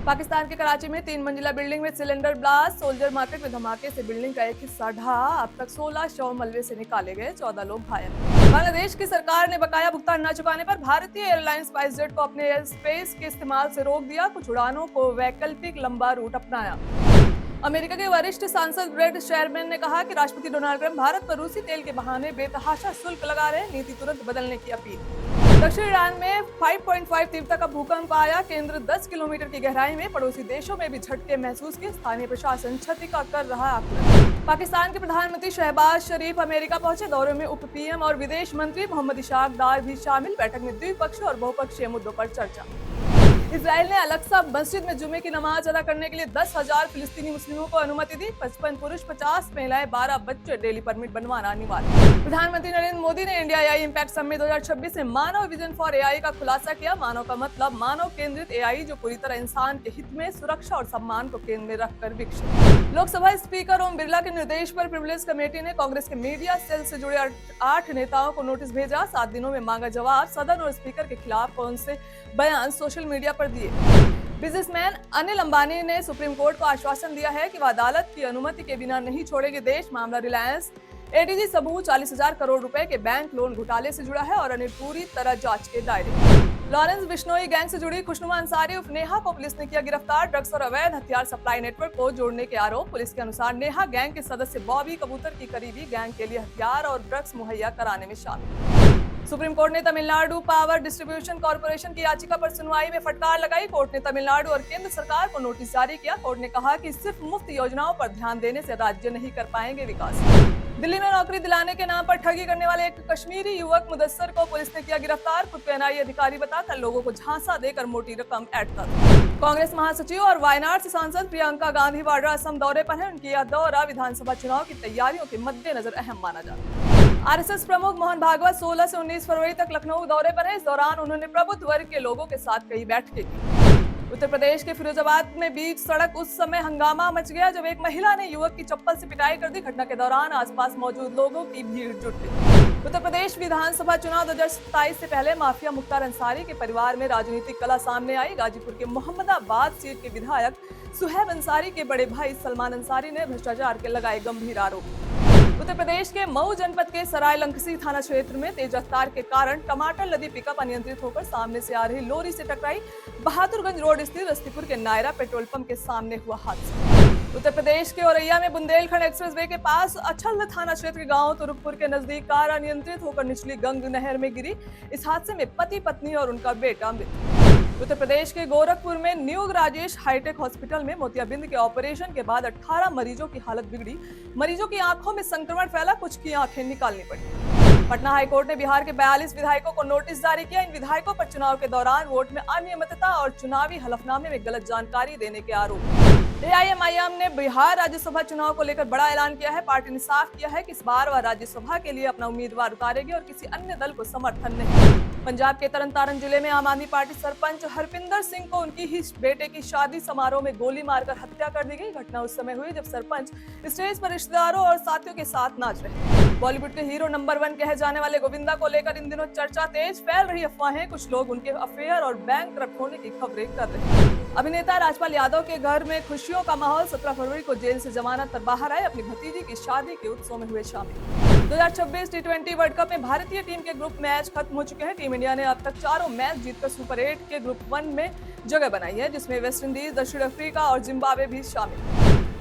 पाकिस्तान के कराची में 3 मंजिला बिल्डिंग में सिलेंडर ब्लास्ट, सोल्जर मार्केट में धमाके से बिल्डिंग का एक हिस्सा ढहा। अब तक 16 शव मलबे से निकाले गए, 14 लोग घायल। बांग्लादेश की सरकार ने बकाया भुगतान न चुकाने पर भारतीय एयरलाइंस स्पाइसजेट को अपने एयर स्पेस के इस्तेमाल से रोक दिया। कुछ उड़ानों को वैकल्पिक लंबा रूट अपनाया। अमेरिका के वरिष्ठ सांसद ब्रेड शेरमैन ने कहा कि राष्ट्रपति डोनाल्ड ट्रंप भारत पर रूसी तेल के बहाने बेतहाशा शुल्क लगा रहे हैं, नीति तुरंत बदलने की अपील। दक्षिण ईरान में 5.5 तीव्रता का भूकंप आया। केंद्र 10 किलोमीटर की गहराई में। पड़ोसी देशों में भी झटके महसूस किए। स्थानीय प्रशासन क्षति का कर रहा आकलन। पाकिस्तान के प्रधानमंत्री शहबाज शरीफ अमेरिका पहुंचे। दौरे में उप पीएम और विदेश मंत्री मोहम्मद इशाक डार भी शामिल। बैठक में द्विपक्षीय और बहुपक्षीय मुद्दों पर चर्चा। इजराइल ने अल-अक्सा मस्जिद में जुमे की नमाज अदा करने के लिए 10,000 फिलिस्तीनी मुस्लिमों को अनुमति दी। 55 पुरुष, 50 महिलाएं, 12 बच्चे। डेली परमिट बनवाना अनिवार्य। प्रधानमंत्री नरेंद्र मोदी ने इंडिया एआई इम्पैक्ट समिट 2026 में मानव विजन फॉर एआई का खुलासा किया। मानव का मतलब मानव केंद्रित एआई जो पूरी तरह इंसान के हित में, सुरक्षा और सम्मान को केंद्र में रखकर विकसित। लोकसभा स्पीकर ओम बिरला के निर्देश पर प्रिविलेज कमेटी ने कांग्रेस के मीडिया सेल से जुड़े 8 नेताओं को नोटिस भेजा। 7 दिनों में मांगा जवाब। सदन और स्पीकर के खिलाफ कौन से बयान सोशल मीडिया पर दिए। बिजनेसमैन अनिल अंबानी ने सुप्रीम कोर्ट को आश्वासन दिया है कि वह अदालत की अनुमति के बिना नहीं छोड़ेंगे देश। मामला रिलायंस एडीजी समूह 40,000 करोड़ रुपए के बैंक लोन घोटाले से जुड़ा है और अनिल पूरी तरह जांच के दायरे। लॉरेंस बिश्नोई गैंग से जुड़ी खुशनुमा अंसारी उर्फ नेहा को पुलिस ने किया गिरफ्तार। ड्रग्स और अवैध हथियार सप्लाई नेटवर्क को जोड़ने के आरोप। पुलिस के अनुसार नेहा गैंग के सदस्य बॉबी कबूतर की करीबी गैंग के लिए हथियार और ड्रग्स मुहैया कराने में शामिल। सुप्रीम कोर्ट ने तमिलनाडु पावर डिस्ट्रीब्यूशन कॉर्पोरेशन की याचिका पर सुनवाई में फटकार लगाई। कोर्ट ने तमिलनाडु और केंद्र सरकार को नोटिस जारी किया। कोर्ट ने कहा कि सिर्फ मुफ्त योजनाओं पर ध्यान देने से राज्य नहीं कर पाएंगे विकास। दिल्ली में नौकरी दिलाने के नाम पर ठगी करने वाले एक कश्मीरी युवक मुदस्सर को पुलिस ने किया गिरफ्तार। खुद को एनआईए अधिकारी बताकर लोगों को झांसा देकर मोटी रकम ऐंठता था। कांग्रेस महासचिव और वायनाड से सांसद प्रियंका गांधी वाड्रा असम दौरे पर है। उनकी यह दौरा विधानसभा चुनाव की तैयारियों के मद्देनजर अहम माना जाता है। आरएसएस प्रमुख मोहन भागवत 16 से 19 फरवरी तक लखनऊ दौरे पर है। इस दौरान उन्होंने प्रबुद्ध वर्ग के लोगों के साथ कई बैठकें की। उत्तर प्रदेश के फिरोजाबाद में बीच सड़क उस समय हंगामा मच गया जब एक महिला ने युवक की चप्पल से पिटाई कर दी। घटना के दौरान आसपास मौजूद लोगों की भीड़ जुट गई। उत्तर प्रदेश विधानसभा चुनाव 2027 से पहले माफिया मुख्तार अंसारी के परिवार में राजनीतिक कला सामने आई। गाजीपुर के मोहम्मदाबाद सीट के विधायक सुहेब अंसारी के बड़े भाई सलमान अंसारी ने भ्रष्टाचार के लगाए गंभीर आरोप। उत्तर प्रदेश के मऊ जनपद के सरायलंकसी थाना क्षेत्र में तेज रफ्तार के कारण टमाटर लदी पिकअप अनियंत्रित होकर सामने से आ रही लोरी से टकराई। बहादुरगंज रोड स्थित रस्तीपुर के नायरा पेट्रोल पंप के सामने हुआ हादसा। उत्तर प्रदेश के औरैया में बुंदेलखंड एक्सप्रेसवे के पास अछल थाना क्षेत्र के गांव तुरुकपुर के नजदीक कार अनियंत्रित होकर निचली गंग नहर में गिरी। इस हादसे में पति पत्नी और उनका बेटा मृत। उत्तर प्रदेश के गोरखपुर में न्यू राजेश हाईटेक हॉस्पिटल में मोतियाबिंद के ऑपरेशन के बाद 18 मरीजों की हालत बिगड़ी। मरीजों की आंखों में संक्रमण फैला, कुछ की आंखें निकालनी पड़ी। पटना हाईकोर्ट ने बिहार के 42 विधायकों को नोटिस जारी किया। इन विधायकों पर चुनाव के दौरान वोट में अनियमितता और चुनावी हलफनामे में गलत जानकारी देने के आरोप। एआईएमआईएम ने बिहार राज्यसभा चुनाव को लेकर बड़ा ऐलान किया है। पार्टी ने साफ किया है कि इस बार वह राज्यसभा के लिए अपना उम्मीदवार उतारेगी और किसी अन्य दल को समर्थन नहीं। पंजाब के तरनतारन जिले में आम आदमी पार्टी सरपंच हरपिंदर सिंह को उनकी ही बेटे की शादी समारोह में गोली मारकर हत्या कर दी गई। घटना उस समय हुई जब सरपंच स्टेज पर रिश्तेदारों और साथियों के साथ नाच रहे। बॉलीवुड के हीरो नंबर 1 कहे जाने वाले गोविंदा को लेकर इन दिनों चर्चा तेज। फैल रही अफवाहें, कुछ लोग उनके अफेयर और बैंक करप्ट होने की खबरें कर रहे हैं। अभिनेता राजपाल यादव के घर में खुशियों का माहौल। 17 फरवरी को जेल से जमानत पर बाहर आए। अपनी भतीजी की शादी के उत्सव में हुए शामिल। 2026 टी20 वर्ल्ड कप में भारतीय टीम के ग्रुप मैच खत्म हो चुके हैं। टीम इंडिया ने अब तक चारों मैच जीतकर सुपर 8 के ग्रुप 1 में जगह बनाई है, जिसमें वेस्ट इंडीज, दक्षिण अफ्रीका और जिम्बाब्वे भी शामिल।